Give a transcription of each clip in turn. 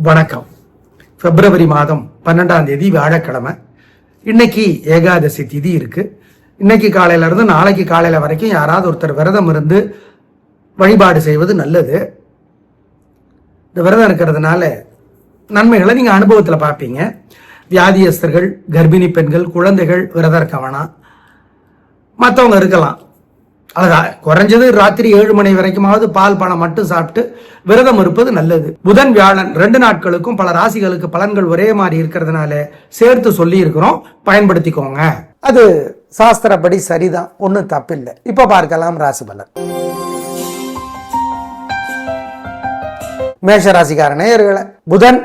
வணக்கம். பிப்ரவரி மாதம் 12ஆம் தேதி வியாழக்கிழமை. இன்னைக்கு ஏகாதசி திதி இருக்கு. இன்னைக்கு காலையில இருந்து நாளைக்கு காலையில வரைக்கும் யாராவது ஒருத்தர் விரதம் இருந்து வழிபாடு செய்வது நல்லது. இந்த விரதம் இருக்கிறதுனால நன்மைகளை நீங்க அனுபவத்துல பார்ப்பீங்க. வியாதியஸ்தர்கள், கர்ப்பிணி பெண்கள், குழந்தைகள் விரதம் இருக்க வேணாம். மற்றவங்க இருக்கலாம். அதான் குறைஞ்சது ராத்திரி 7 மணி வரைக்குமாவது பால் பழம் மட்டும் சாப்பிட்டு விரதம் இருப்பது நல்லது. புதன் வியாழன் 2 நாட்களுக்கும் பல ராசிகளுக்கு பலன்கள் ஒரே மாதிரி இருக்கிறதுனால சேர்த்து சொல்லி இருக்கிறோம், பயன்படுத்திக்கோங்க. அது சாஸ்திரப்படி சரிதான், ஒன்றும் தப்பில்லை. இப்ப பார்க்கலாம் ராசி பலன். மேஷ ராசிக்கார நேயர்களே, புதன்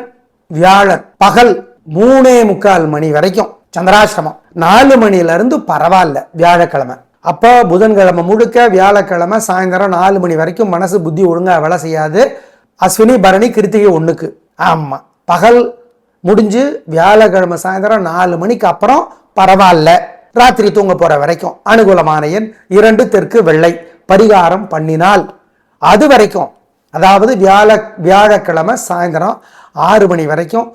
வியாழன் பகல் 3:45 மணி வரைக்கும் சந்திராஷ்டமம். 4 மணில இருந்து பரவாயில்ல வியாழக்கிழமை. அப்போ புதன்கிழமை முழுக்க வியாழக்கிழமை சாயந்தரம் 4 மணி வரைக்கும் மனசு புத்தி ஒழுங்கா வேலை செய்யாது. அஸ்வினி பரணி கிருத்திகை 1க்கு. ஆமா, பகல் முடிஞ்சு வியாழக்கிழமை சாயந்தரம் 4 மணிக்கு அப்புறம் பரவாயில்ல. ராத்திரி தூங்க போற வரைக்கும் அனுகூலமான எண் 2 தெற்கு வெள்ளை. பரிகாரம் பண்ணினால் அது வரைக்கும், அதாவது வியாழக்கிழமை சாயந்தரம் 6 மணி வரைக்கும்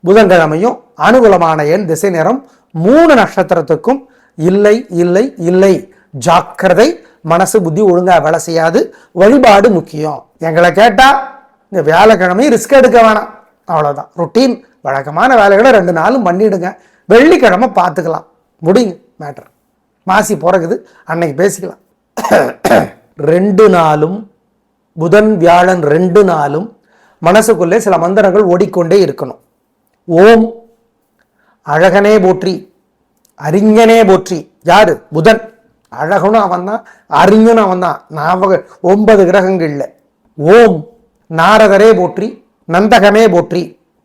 புதன்கிழமையும் அனுகூலமான எண் திசை நேரம் 3 நட்சத்திரத்துக்கும் இல்லை இல்லை இல்லை. ஜாக்கிரதை, மனசு புத்தி ஒழுங்கா வேலை செய்யாது. வழிபாடு முக்கியம். எங்களை கேட்டா இந்த வியாழக்கிழமை ரிஸ்க் எடுக்க வேணாம், அவ்வளவுதான். ரொட்டீன் வழக்கமான வேலைகளை 2 நாளும் பண்ணிடுங்க. வெள்ளிக்கிழமை பார்த்துக்கலாம், முடிங்க மேட்டர். மாசி பிறகுது, அன்னைக்கு பேசிக்கலாம். 2 நாளும் புதன் வியாழன் 2 நாளும் மனசுக்குள்ளே சில மந்திரங்கள் ஓடிக்கொண்டே இருக்கணும். ஓம் அழகனே போற்றி, அறிஞனே போற்றி. யாரு? புதன். அழகனும் அவன் தான், அறிஞனும் அவன் தான். 9 கிரகங்கள்ல. ஓம் நாரதரே போற்றி, நந்தகமே போற்றி.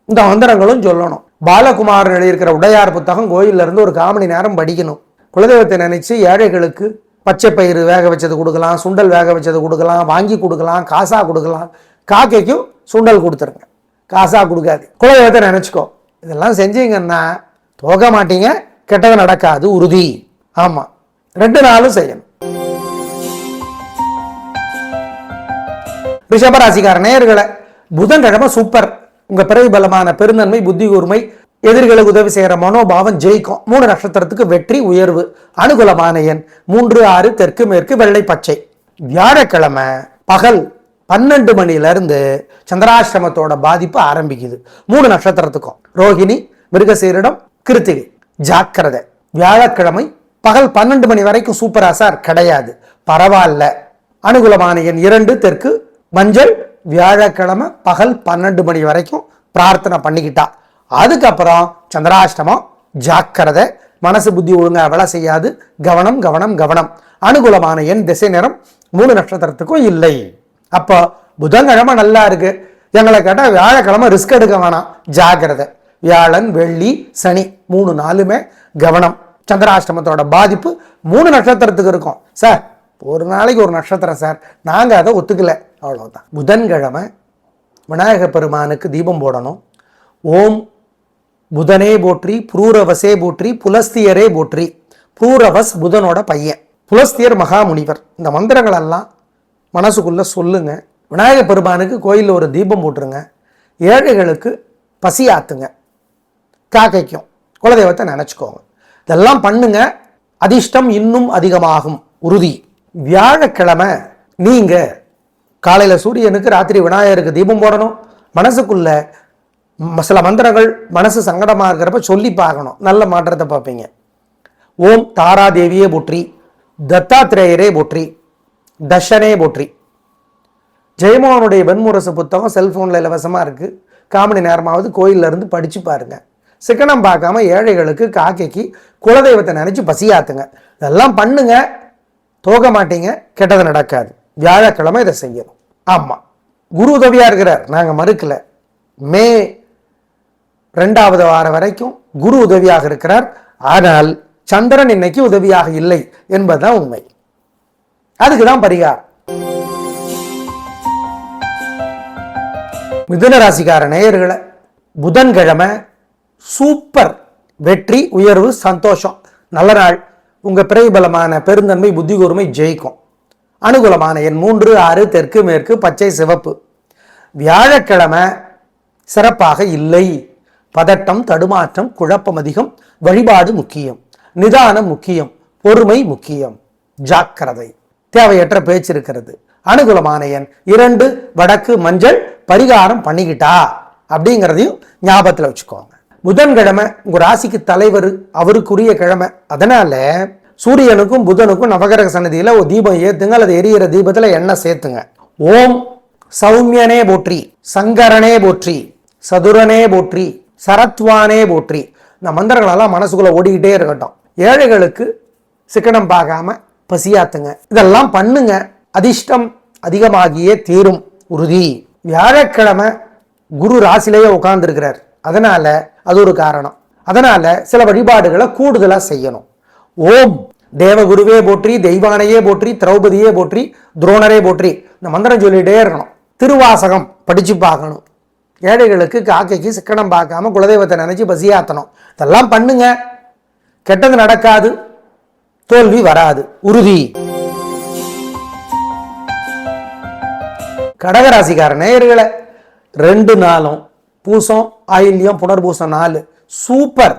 இந்த மந்திரங்களும் சொல்லணும். பாலகுமாரன் எழுதியிருக்கிற உடையார் புத்தகம் கோயில்ல இருந்து ஒரு 1/4 மணி நேரம் படிக்கணும். குலதெய்வத்தை நினைச்சு ஏழைகளுக்கு பச்சை பயிறு வேக வச்சது கொடுக்கலாம், சுண்டல் வேக வச்சது கொடுக்கலாம், வாங்கி கொடுக்கலாம், காசா கொடுக்கலாம். காக்கைக்கும் சுண்டல் கொடுத்துருங்க, காசா கொடுக்காது. குலதெய்வத்தை நினைச்சுக்கோ. இதெல்லாம் செஞ்சீங்கன்னா போக மாட்டீங்க, கெட்டது நடக்காது, உறுதி. ஆமா, 2 நாளும் செய்யணும். ரிஷபராசிக்கார நேயர்களே, புதன்கிழமை சூப்பர். உங்க பிறவி பலமான பெருந்தன்மை, புத்தி கூர்மை, எதிரிகளுக்கு உதவி செய்யற மனோபாவம் ஜெயிக்கும். 3 நட்சத்திரத்துக்கு வெற்றி உயர்வு. அனுகூலமான எண் 3 6 தெற்கு மேற்கு வெள்ளை பச்சை. வியாழக்கிழமை பகல் 12 மணில இருந்து சந்திராஷ்டிரமத்தோட பாதிப்பு ஆரம்பிக்குது. 3 நட்சத்திரத்துக்கும் ரோகிணி, மிருகசீரிடம், கிருத்திகை. ஜாக்கிரதை. வியாழக்கிழமை பகல் 12 மணி வரைக்கும் சூப்பரா சார்? கிடையாது, பரவாயில்ல. அனுகூலமான எண் 2 தெற்கு மஞ்சள். வியாழக்கிழமை பகல் 12 மணி வரைக்கும் பிரார்த்தனை பண்ணிக்கிட்டா. அதுக்கப்புறம் சந்திராஷ்டமம். ஜாக்கிரதை, மனசு புத்தி ஒழுங்கா வேலை செய்யாது. கவனம் கவனம் கவனம். அனுகூலமான எண் திசை நேரம் 3 நட்சத்திரத்துக்கும் இல்லை. அப்போ புதன்கிழமை நல்லா இருக்கு. எங்களை கேட்டா வியாழக்கிழமை ரிஸ்க் எடுக்க வேணாம், ஜாக்கிரதை. வியாழன் வெள்ளி சனி 3 நாளுமே கவனம். சந்திராஷ்டமத்தோட பாதிப்பு 3 நட்சத்திரத்துக்கு இருக்கும். சார் ஒரு நாளைக்கு ஒரு நட்சத்திரம் சார், நாங்கள் அதை ஒத்துக்கல, அவ்வளோதான். புதன்கிழமை விநாயக பெருமானுக்கு தீபம் போடணும். ஓம் புதனே போற்றி, புரூரவசே போற்றி, புலஸ்தியரே போற்றி. புரூரவஸ் புதனோட பையன், புலஸ்தியர் மகாமுனிவர். இந்த மந்திரங்கள் எல்லாம் மனசுக்குள்ள சொல்லுங்க. விநாயக பெருமானுக்கு கோயிலில் ஒரு தீபம் போட்டுருங்க. ஏழைகளுக்கு பசி ஆத்துங்க. காக்கைக்கும் குலதெய்வத்தை நினைச்சுக்கோங்க. இதெல்லாம் பண்ணுங்க, அதிர்ஷ்டம் இன்னும் அதிகமாகும், உறுதி. வியாழக்கிழமை நீங்க காலையில சூரியனுக்கு, ராத்திரி விநாயகருக்கு தீபம் போடணும். மனசுக்குள்ள சில மந்திரங்கள் மனசு சங்கடமா இருக்கிறப்ப சொல்லி பார்க்கணும், நல்ல மாற்றத்தை பார்ப்பீங்க. ஓம் தாராதேவியே போற்றி, தத்தாத்திரேயரே போற்றி, தர்ஷனே போற்றி. ஜெயமோகனுடைய வெண்முரசு புத்தகம் செல்போன்ல இலவசமா இருக்கு. 1/4 மணி நேரமாவது கோயில்ல இருந்து படிச்சு பாருங்க. சிக்கனம் பார்க்காம ஏழைகளுக்கு, காக்கைக்கு குலதெய்வத்தை நினைச்சு பசியாத்துங்க. இதெல்லாம் பண்ணுங்க, தோக மாட்டீங்க, கெட்டது நடக்காது. வியாழக்கிழமை இதை செய்யணும். ஆமா, குரு உதவியா இருக்கிறார், நாங்க மறுக்கல. மே 2வது வாரம் வரைக்கும் குரு உதவியாக இருக்கிறார். ஆனால் சந்திரன் இன்னைக்கு உதவியாக இல்லை என்பதுதான் உண்மை. அதுக்குதான் பரிகாரம். மிதுன ராசிக்கார நேயர்களை, புதன்கிழமை சூப்பர். வெற்றி உயர்வு சந்தோஷம், நல்ல நாள். உங்க பிறைபலமான பெருந்தன்மை புத்தி கூர்மை ஜெயிக்கும். அனுகூலமான எண் 3 6 தெற்கு மேற்கு பச்சை சிவப்பு. வியாழக்கிழமை சிறப்பாக இல்லை. பதட்டம், தடுமாற்றம், குழப்பம் அதிகம். வழிபாடு முக்கியம், நிதானம் முக்கியம், பொறுமை முக்கியம். ஜாக்கிரதை. தேவையற்ற பேச்சு இருக்கிறது. அனுகூலமான எண் 2 வடக்கு மஞ்சள். பரிகாரம் பண்ணிக்கிட்டா அப்படிங்கிறதையும் ஞாபகத்தில் வச்சுக்கோங்க. புதன்கிழமை உங்க ராசிக்கு தலைவர், அவருக்குரிய கிழமை. அதனால சூரியனுக்கும் புதனுக்கும் நவகிரக சன்னதியில ஒரு தீபம் ஏத்துங்க, அல்லது எரியிற தீபத்துல எண்ணெய் சேர்த்துங்க. ஓம் சௌமியனே போற்றி, சங்கரனே போற்றி, சதுரனே போற்றி, சரத்வானே போற்றி. இந்த மந்திரங்களெல்லாம் மனசுக்குள்ள ஓடிக்கிட்டே இருக்கட்டும். ஏழைகளுக்கு சிக்கனம் பார்க்காம பசியாத்துங்க. இதெல்லாம் பண்ணுங்க. அதிர்ஷ்டம் அதிகமாகியே தீரும், உறுதி. வியாழக்கிழமை குரு ராசிலேயே உட்கார்ந்து இருக்கிறார். அதனால அது ஒரு காரணம். அதனால சில வழிபாடுகளை கூடுதலா செய்யணும். ஓம் தேவகுருவே போற்றி, தெய்வானையே போற்றி, திரௌபதியே போற்றி, துரோணரே போற்றி. இந்த மந்திரம் சொல்லிட்டே இருக்கணும். திருவாசகம் படிச்சு பார்க்கணும். ஏழைகளுக்கு காக்கைக்கு சிக்கனம் பார்க்காம குலதெய்வத்தை நினைச்சு பசியாத்தணும். இதெல்லாம் பண்ணுங்க. கெட்டது நடக்காது, தோல்வி வராது, உறுதி. கடகராசிக்கார நேயர்களை 2 நாளும் பூசம், ஆயில்யம், புனர்பூசம் 4 சூப்பர்.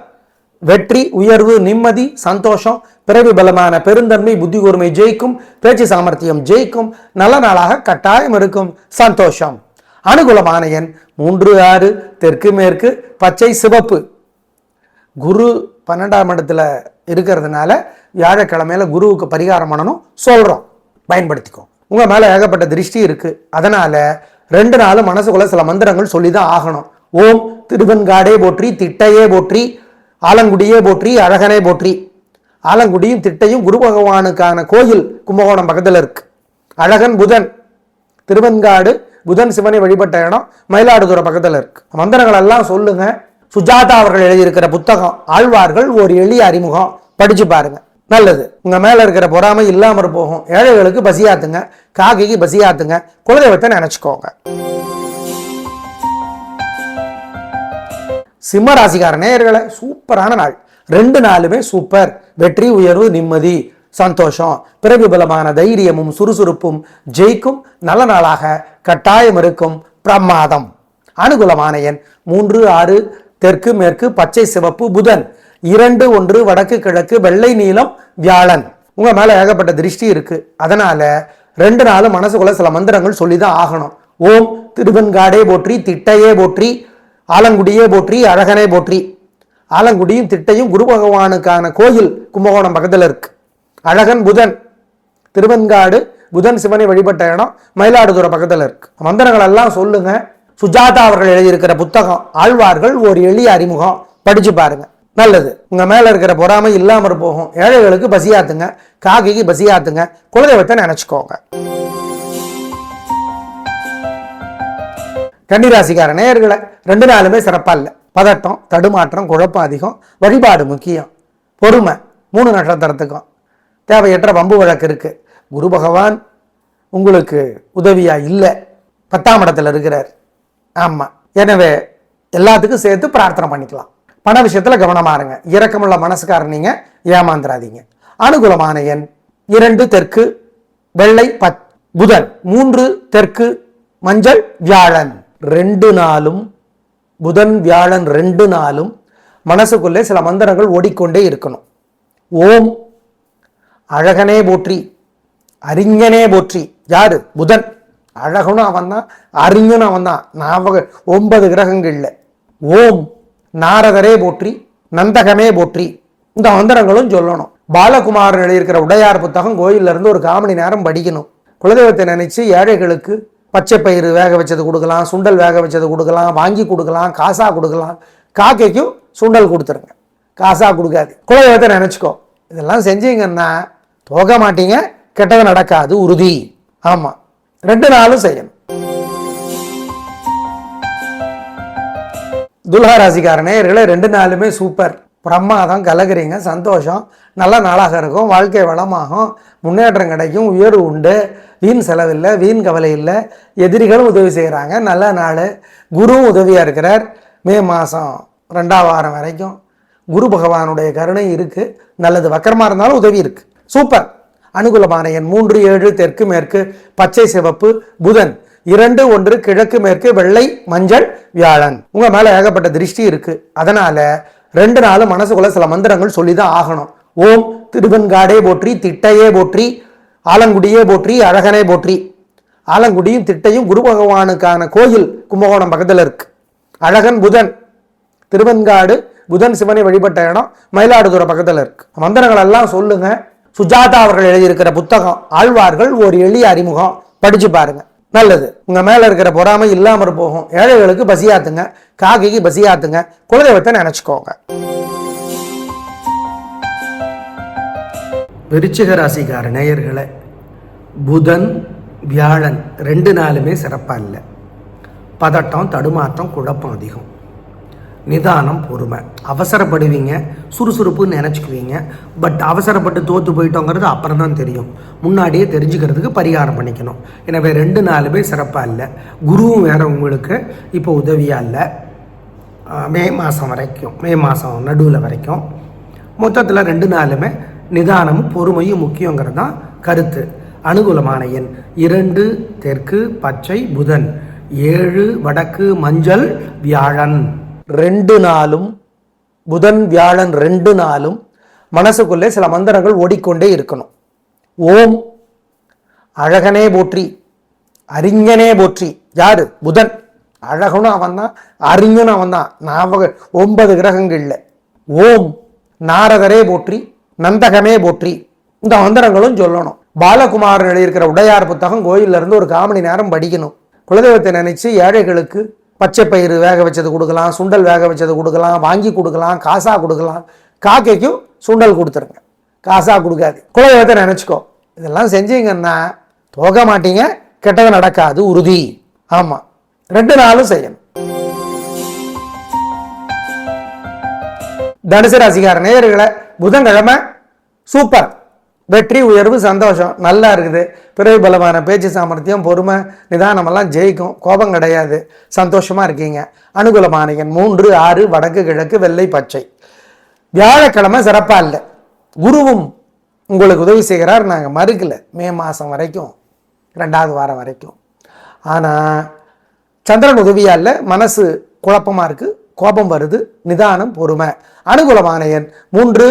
வெற்றி, உயர்வு, நிம்மதி, சந்தோஷம், பிறவி பலமான பெருந்தன்மை, புத்தி கூர்மை ஜெயிக்கும், பேச்சு சாமர்த்தியம் ஜெயிக்கும். நல்ல நாளாக கட்டாயம் இருக்கும். சந்தோஷம். அனுகூலமான எண் 3, 6 தெற்கு மேற்கு, பச்சை சிவப்பு. குரு 12ஆம் இடத்துல இருக்கிறதுனால வியாழக்கிழமையில குருவுக்கு பரிகாரம் பண்ணணும் சொல்றோம், பயன்படுத்திக்கோ. உங்க மேல ஏகப்பட்ட திருஷ்டி இருக்கு. அதனால 2 நாளும் மனசுக்குள்ள சில மந்திரங்கள் சொல்லிதான் ஆகணும். ஓம் திருவெண்காடே போற்றி, திட்டையே போற்றி, ஆலங்குடியே போற்றி, அழகனே போற்றி. ஆலங்குடியும் திட்டையும் குரு பகவானுக்கான கோயில் கும்பகோணம் பக்கத்தில் இருக்கு. அழகன் புதன், திருவெண்காடு புதன் சிவனை வழிபட்ட இடம் மயிலாடுதுறை பக்கத்தில் இருக்கு. மந்திரங்கள் எல்லாம் சொல்லுங்க. சுஜாதா அவர்கள் எழுதியிருக்கிற புத்தகம் ஆழ்வார்கள் ஒரு எளிய அறிமுகம் படிச்சு பாருங்க, நல்லது. உங்க மேல இருக்கிற பொறாமை இல்லாம போகும். ஏழைகளுக்கு பசியாத்துங்க, காக்கைக்கு பசியாத்துங்க, குலதெய்வத்தை நினைச்சுக்கோங்க. சிம்ம ராசிக்கார நேயர்களை சூப்பரான நாள். 2 நாளுமே சூப்பர். வெற்றி, உயர்வு, நிம்மதி, சந்தோஷம், பிறகு பலமான தைரியமும் சுறுசுறுப்பும் ஜெயிக்கும். நல்ல நாளாக கட்டாயம் இருக்கும். பிரமாதம். அனுகூலமான எண் 3, 6 தெற்கு மேற்கு, பச்சை சிவப்பு. புதன் 2, 1 வடக்கு கிழக்கு, வெள்ளை நீலம், வியாழன். உங்க மேல ஏகப்பட்ட திருஷ்டி இருக்கு. அதனால 2 நாளும் மனசுக்குள்ள சில மந்திரங்கள் சொல்லிதான் ஆகணும். ஓம் திருவெண்காடே போற்றி, திட்டையே போற்றி, ஆலங்குடியே போற்றி, அழகனே போற்றி. ஆலங்குடியும் திட்டையும் குரு பகவானுக்கான கோயில் கும்பகோணம் பக்கத்தில் இருக்கு. அழகன் புதன், திருவெண்காடு புதன் சிவனை வழிபட்ட இடம் மயிலாடுதுறை பக்கத்தில் இருக்கு. மந்திரங்கள் எல்லாம் சொல்லுங்க. சுஜாதா அவர்கள் எழுதியிருக்கிற புத்தகம் ஆழ்வார்கள் ஒரு எளிய அறிமுகம் படிச்சு பாருங்க, நல்லது. உங்க மேல இருக்கிற பொறாமை இல்லாம போகும். ஏழைகளுக்கு பசியாத்துங்க, காக்கைக்கு பசியாத்துங்க, குலதெய்வத்தை நினைச்சுக்கோங்க. கன்னிராசிக்கார நேயர்களை 2 நாளுமே சிறப்பா இல்லை. பதட்டம், தடுமாற்றம், குழப்பம் அதிகம். வழிபாடு முக்கியம், பொறுமை. 3 நட்சத்திரத்துக்கும் தேவையற்ற வம்பு வழக்கு இருக்கு. குரு பகவான் உங்களுக்கு உதவியா இல்லை, 10ஆம் இடத்துல இருக்கிறார். ஆமா, எனவே எல்லாத்துக்கும் சேர்த்து பிரார்த்தனை பண்ணிக்கலாம். பண விஷயத்துல கவனமா இருங்க. இரக்கமுள்ள மனசுக்காரர் நீங்க, ஏமாந்துராதீங்க. அனுகூலமான எண் 2 தெற்கு வெள்ளை புதன், 3 தெற்கு மஞ்சள், வியாழன். 2 நாளும் புதன் வியாழன் 2 நாளும் மனசுக்குள்ளே சில மந்திரங்கள் ஓடிக்கொண்டே இருக்கணும். ஓம் அழகனே போற்றி, அறிஞனே போற்றி. யாரு? புதன். அழகனும் அவன் தான், அறிஞனும் அவன் தான். 9 கிரகங்கள்ல. ஓம் நாரதரே போற்றி, நந்தகமே போற்றி. இந்த மந்திரங்களும் சொல்லணும். பாலகுமார் எழுதியிருக்கிற உடையார் புத்தகம் கோயில்ல இருந்து ஒரு 1/4 மணி நேரம் படிக்கணும். குலதெய்வத்தை நினைச்சு ஏழைகளுக்கு பச்சை பயிறு வேக வச்சது கொடுக்கலாம், சுண்டல் வேக வச்சது கொடுக்கலாம், வாங்கி கொடுக்கலாம், காசா கொடுக்கலாம். காக்கைக்கும் சுண்டல் கொடுத்துருங்க, காசா கொடுக்காது. குலதெய்வத்தை நினைச்சுக்கோ. இதெல்லாம் செஞ்சீங்கன்னா போக மாட்டீங்க, கெட்டது நடக்காது, உறுதி. ஆமா, 2 நாளும் செய்யணும். துலா ராசிக்காரனே 2 நாளுமே சூப்பர். பிரமாதம், கலகுறீங்க, சந்தோஷம். நல்ல நாளாக இருக்கும். வாழ்க்கை வளமாகும், முன்னேற்றம் கிடைக்கும், உயர்வு உண்டு. வீண் செலவில்லை, வீண் கவலை இல்லை. எதிரிகளும் உதவி செய்கிறாங்க. நல்ல நாள். குருவும் உதவியாக இருக்கிறார். மே மாதம் 2ஆம் வாரம் வரைக்கும் குரு பகவானுடைய கருணை இருக்கு. நல்லது. வக்கரமாக இருந்தாலும் உதவி இருக்கு. சூப்பர். அனுகூலமான எண் 3, 7 தெற்கு மேற்கு, பச்சை சிவப்பு. புதன் 2 1 கிழக்கு மேற்கு வெள்ளை மஞ்சள் வியாழன். உங்க மேல ஏகப்பட்ட திருஷ்டி இருக்கு. அதனால 2 நாள் மனசுக்குள்ள சில மந்திரங்கள் சொல்லிதான் ஆகணும். ஓம் திருவெண்காடே போற்றி, திட்டையே போற்றி, ஆலங்குடியே போற்றி, அழகனே போற்றி. ஆலங்குடியும் திட்டையும் குரு பகவானுக்கான கோயில் கும்பகோணம் பக்கத்தில் இருக்கு. அழகன் புதன், திருவெண்காடு புதன் சிவனை வழிபட்ட இடம் மயிலாடுதுறை பக்கத்தில் இருக்கு. மந்திரங்கள் எல்லாம் சொல்லுங்க. சுஜாதா அவர்கள் எழுதியிருக்கிற புத்தகம் ஆழ்வார்கள் ஒரு எளிய அறிமுகம் படிச்சு பாருங்க, நல்லது. உங்க மேல இருக்கிற பொறாமை இல்லாம போகும். ஏழைகளுக்கு பசியாத்துங்க, காக்கைக்கு பசியாத்துங்க, குலதெய்வத்தை நினைச்சுக்கோங்க. விருச்சிக ராசிக்கார நேயர்களை, புதன் வியாழன் 2 நாளுமே சிறப்பா இல்லை. பதட்டம், தடுமாற்றம், குழப்பம் அதிகம். நிதானம், பொறுமை. அவசரப்படுவீங்க, சுறுசுறுப்புன்னு நினச்சிக்குவீங்க. பட் அவசரப்பட்டு தோற்று போயிட்டோங்கிறது அப்புறம் தான் தெரியும். முன்னாடியே தெரிஞ்சுக்கிறதுக்கு பரிகாரம் பண்ணிக்கணும். எனவே 2 நாளுமே சிறப்பாக இல்லை. குருவும் வேற உங்களுக்கு இப்போ உதவியாக இல்லை. மே மாதம் வரைக்கும், மே மாதம் நடுவில் வரைக்கும் மொத்தத்தில் 2 நாளுமே நிதானமும் பொறுமையும் முக்கியங்கிறது தான் கருத்து. அனுகூலமான எண் 2 தெற்கு பச்சை புதன், 7 வடக்கு மஞ்சள் வியாழன். 2 நாளும் புதன் வியாழன் 2 நாளும் மனசுக்குள்ளே சில மந்திரங்கள் ஓடிக்கொண்டே இருக்கணும். ஓம் அழகனே போற்றி, அறிஞனே போற்றி. யாரு? புதன். அழகனும் அவன் தான், அறிஞனும் அவன் தான். 9 கிரகங்கள்ல. ஓம் நாரதரே போற்றி, நந்தகமே போற்றி. இந்த மந்திரங்களும் சொல்லணும். பாலகுமாரன் எழுதியிருக்கிற உடையார் புத்தகம் கோயில்ல இருந்து ஒரு 1/4 மணி நேரம் படிக்கணும். குலதெய்வத்தை நினைச்சு ஏழைகளுக்கு பச்சை பயிறு வேக வச்சது கொடுக்கலாம், சுண்டல் வேக வச்சது கொடுக்கலாம், வாங்கி கொடுக்கலாம், காசா கொடுக்கலாம். காக்கைக்கும் சுண்டல் கொடுத்துருங்க, காசா கொடுக்காது. குலதெய்வத்தை நினைச்சுக்கோ. இதெல்லாம் செஞ்சீங்கன்னா தோக மாட்டீங்க, கெட்டது நடக்காது, உறுதி. ஆமா, 2 நாளும் செய்யணும். தனுசு ராசிக்கார நேயர்களை, புதன்கிழமை சூப்பர். வெற்றி, உயர்வு, சந்தோஷம் நல்லா இருக்குது. பிறகு பலமான பேச்சு சாமர்த்தியம், பொறுமை, நிதானமெல்லாம் ஜெயிக்கும். கோபம் கிடையாது. சந்தோஷமா இருக்கீங்க. அனுகூலமான எண் 3 6 வடக்கு கிழக்கு வெள்ளை பச்சை. வியாழக்கிழமை சிறப்பா இல்லை. குருவும் உங்களுக்கு உதவி செய்கிறார். நாங்கள் மறுக்கல, மே மாதம் வரைக்கும், 2வது வாரம் வரைக்கும். ஆனால் சந்திரன் உதவியா இல்லை. மனசு குழப்பமா இருக்கு, கோபம் வருது. நிதானம், பொறுமை. அனுகூலமான எண் 3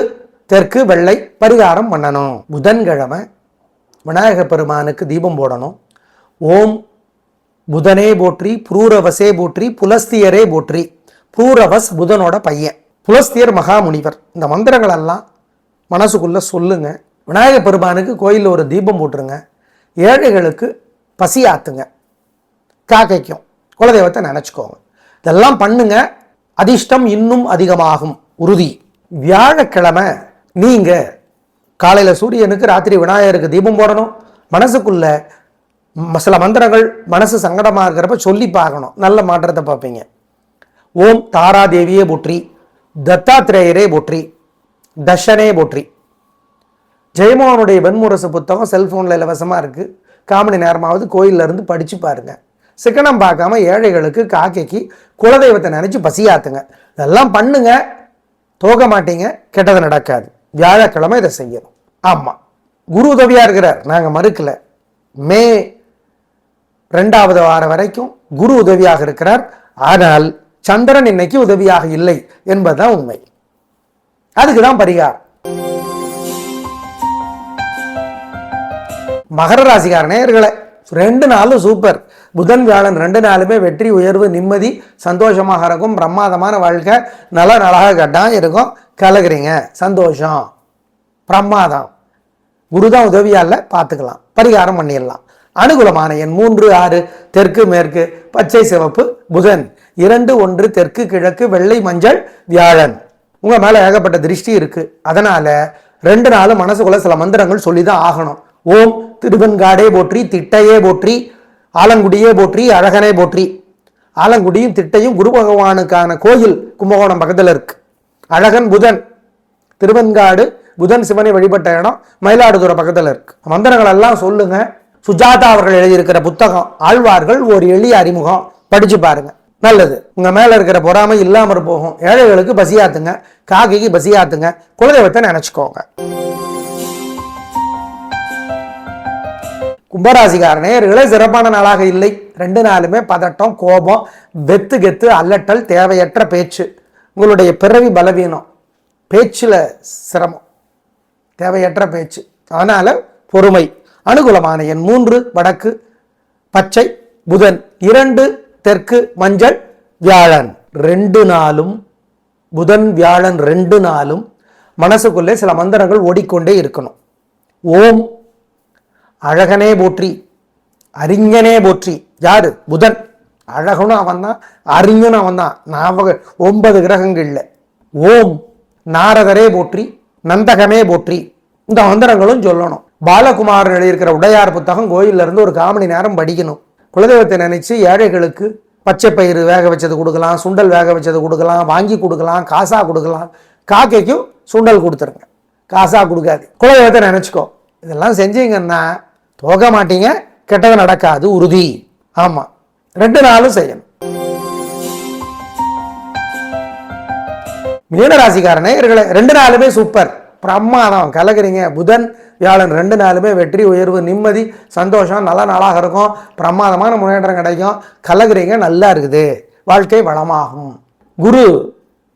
தெற்கு வெள்ளை. பரிகாரம் பண்ணணும். புதன்கிழமை விநாயக பெருமானுக்கு தீபம் போடணும். ஓம் புதனே போற்றி, புரூரவசே போற்றி, புலஸ்தியரே போற்றி. புரூரவஸ் புதனோட பையன், புலஸ்தியர் மகாமுனிவர். இந்த மந்திரங்கள் எல்லாம் மனசுக்குள்ள சொல்லுங்க. விநாயக பெருமானுக்கு கோயிலில் ஒரு தீபம் போட்டுருங்க. ஏழைகளுக்கு பசி ஆத்துங்க, காக்கைக்கும். குலதெய்வத்தை நினைச்சுக்கோங்க. இதெல்லாம் பண்ணுங்க. அதிர்ஷ்டம் இன்னும் அதிகமாகும், உறுதி. வியாழக்கிழமை நீங்க காலையில சூரியனுக்கு, ராத்திரி விநாயகருக்கு தீபம் போடணும். மனசுக்குள்ள சில மந்திரங்கள் மனசு சங்கடமா இருக்கிறப்ப சொல்லி பார்க்கணும். நல்ல மாற்றத்தை பார்ப்பீங்க. ஓம் தாராதேவியே போற்றி, தத்தாத்திரேயரே போற்றி, தர்ஷனே போற்றி. ஜெயமோகனுடைய வெண்முரசு புத்தகம் செல்போன்ல இலவசமா இருக்கு. 1/4 மணி நேரமாவது கோயில்ல இருந்து படிச்சு பாருங்க. சிக்கனம் பார்க்காம ஏழைகளுக்கு, காக்கைக்கு குலதெய்வத்தை நினைச்சு பசியாத்துங்க. இதெல்லாம் பண்ணுங்க, தோக மாட்டீங்க, கெட்டது நடக்காது. வியாழக்கிழமை இதை செய்யணும். ஆமா, குரு உதவியா இருக்கிறார், நாங்க மறுக்கல. மே 2வது வாரம் வரைக்கும் குரு உதவியாக இருக்கிறார். ஆனால் சந்திரன் இன்னைக்கு உதவியாக இல்லை என்பதுதான் உண்மை. அதுக்குதான் பரிகாரம். மகர ராசிக்கார நேயர்களே, 2 நாளும் சூப்பர். புதன் வியாழன் 2 நாளுமே வெற்றி, உயர்வு, நிம்மதி, சந்தோஷமாக இருக்கும். பிரமாதமான வாழ்க்கை, நலக கட்டாயம் இருக்கும். கலகுறீங்க, சந்தோஷம், பிரமாதம். குருதான் உதவியா இல்லை, பார்த்துக்கலாம், பரிகாரம் பண்ணிடலாம். அனுகூலமான எண் 3 6 தெற்கு மேற்கு பச்சை சிவப்பு புதன், 2 1 தெற்கு கிழக்கு வெள்ளை மஞ்சள் வியாழன். உங்க மேல ஏகப்பட்ட திருஷ்டி இருக்கு. அதனால 2 நாளும் மனசுக்குள்ள சில மந்திரங்கள் சொல்லிதான் ஆகணும். ஓம் திருவெண்காடே போற்றி, திட்டையே போற்றி, ஆலங்குடியே போற்றி, அழகனே போற்றி. ஆலங்குடியும் திட்டையும் குரு பகவானுக்கான கோயில் கும்பகோணம் பக்கத்தில் இருக்கு. அழகன் புதன், திருவெண்காடு புதன் சிவனை வழிபட்ட இடம் மயிலாடுதுறை பக்கத்தில் இருக்கு. மந்திரங்கள் எல்லாம் சொல்லுங்க. சுஜாதா அவர்கள் எழுதியிருக்கிற புத்தகம் ஆழ்வார்கள் ஒரு எளிய அறிமுகம் படிச்சு பாருங்க, நல்லது. உங்க மேல இருக்கிற பொறாமை இல்லாம போகும். ஏழைகளுக்கு பசியாத்துங்க, காக்கைக்கு பசியாத்துங்க, குலதெய்வத்தை நினைச்சுக்கோங்க. கும்பராசிக்கார நேயர்களே சிறப்பான நாளாக இல்லை. 2 நாளுமே பதட்டம், கோபம், வெத்து கெத்து, அல்லட்டல், தேவையற்ற பேச்சு. உங்களுடைய பிறவி பலவீனம், பேச்சில் சிரமம், தேவையற்ற பேச்சு. அதனால பொறுமை. அனுகூலமான எண் 3 வடக்கு, பச்சை, புதன் 2 தெற்கு, மஞ்சள், வியாழன். 2 நாளும் புதன் வியாழன் 2 நாளும் மனசுக்குள்ளே சில மந்திரங்கள் ஓடிக்கொண்டே இருக்கணும். ஓம் அழகனே போற்றி, அறிஞனே போற்றி. யாரு? புதன். அழகனும் அவன் தான், அறிஞனும் அவன் தான். 9 கிரகங்கள்ல. ஓம் நாரதரே போற்றி, நந்தகமே போற்றி. இந்த மந்திரங்களும் சொல்லணும். பாலகுமாரன் எழுதியிருக்கிற உடையார் புத்தகம் கோயில்ல இருந்து ஒரு 1/4 மணி நேரம் படிக்கணும். குலதெய்வத்தை நினைச்சு ஏழைகளுக்கு பச்சை பயிறு வேக வச்சது கொடுக்கலாம், சுண்டல் வேக வச்சது கொடுக்கலாம், வாங்கி கொடுக்கலாம், காசா கொடுக்கலாம். காக்கைக்கும் சுண்டல் கொடுத்துருங்க, காசா கொடுக்காது. குலதெய்வத்தை நினைச்சுக்கோ. இதெல்லாம் செஞ்சீங்கன்னா போக மாட்டீங்க, கெட்டது நடக்காது, உறுதி. ஆமா, 2 நாளும் செய்யணும். மீனராசிக்காரனே 2 நாளுமே சூப்பர், பிரமாதம், கலக்குறீங்க. புதன் வியாழன் 2 நாளுமே வெற்றி, உயர்வு, நிம்மதி, சந்தோஷம், நல்ல நாளாக இருக்கும். பிரமாதமான முன்னேற்றம் கிடைக்கும். கலக்குறீங்க, நல்லா இருக்குது, வாழ்க்கை வளமாகும். குரு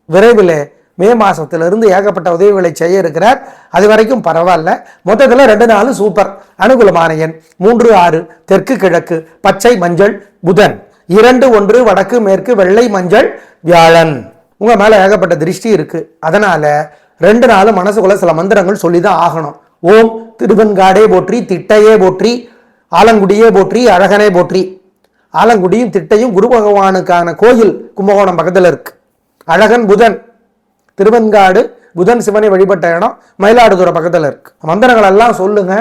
விரைவில் மே மாசத்திலிருந்து ஏகப்பட்ட உதவிகளை செய்ய இருக்கிறார். அது வரைக்கும் பரவாயில்ல. மொத்தத்தில் 2 நாளும் சூப்பர். அனுகூலமான எண் 3 6 தெற்கு கிழக்கு, பச்சை மஞ்சள், புதன் 2 1 வடக்கு மேற்கு, வெள்ளை மஞ்சள், வியாழன். உங்க மேல ஏகப்பட்ட திருஷ்டி இருக்கு. அதனால 2 நாளும் மனசுக்குள்ள சில மந்திரங்கள் சொல்லிதான் ஆகணும். ஓம் திருவெண்காடே போற்றி, திட்டையே போற்றி, ஆலங்குடியே போற்றி, அழகனே போற்றி. ஆலங்குடியும் திட்டையும் குரு பகவானுக்கான கோயில் கும்பகோணம் பக்கத்தில் இருக்கு. அழகன் புதன், திருவெண்காடு புதன் சிவனை வழிபட்ட இடம் மயிலாடுதுறை பக்கத்தில் இருக்கு. மந்திரங்கள் எல்லாம் சொல்லுங்க.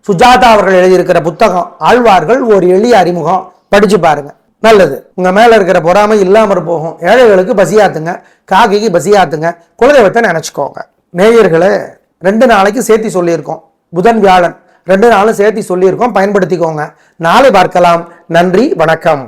சுஜாதா அவர்கள் எழுதியிருக்கிற புத்தகம் ஆழ்வார்கள் ஒரு எளிய அறிமுகம் படிச்சு பாருங்க, நல்லது. உங்க மேல இருக்கிற பொறாமை இல்லாம போகும். ஏழைகளுக்கு பசியாத்துங்க, காக்கைக்கு பசியாத்துங்க, குலதெய்வத்தை நினைச்சுக்கோங்க. நேயர்களே 2 நாளைக்கு சேர்த்தி சொல்லியிருக்கோம். புதன் வியாழன் 2 நாளும் சேர்த்தி சொல்லியிருக்கோம், பயன்படுத்திக்கோங்க. நாளை பார்க்கலாம். நன்றி, வணக்கம்.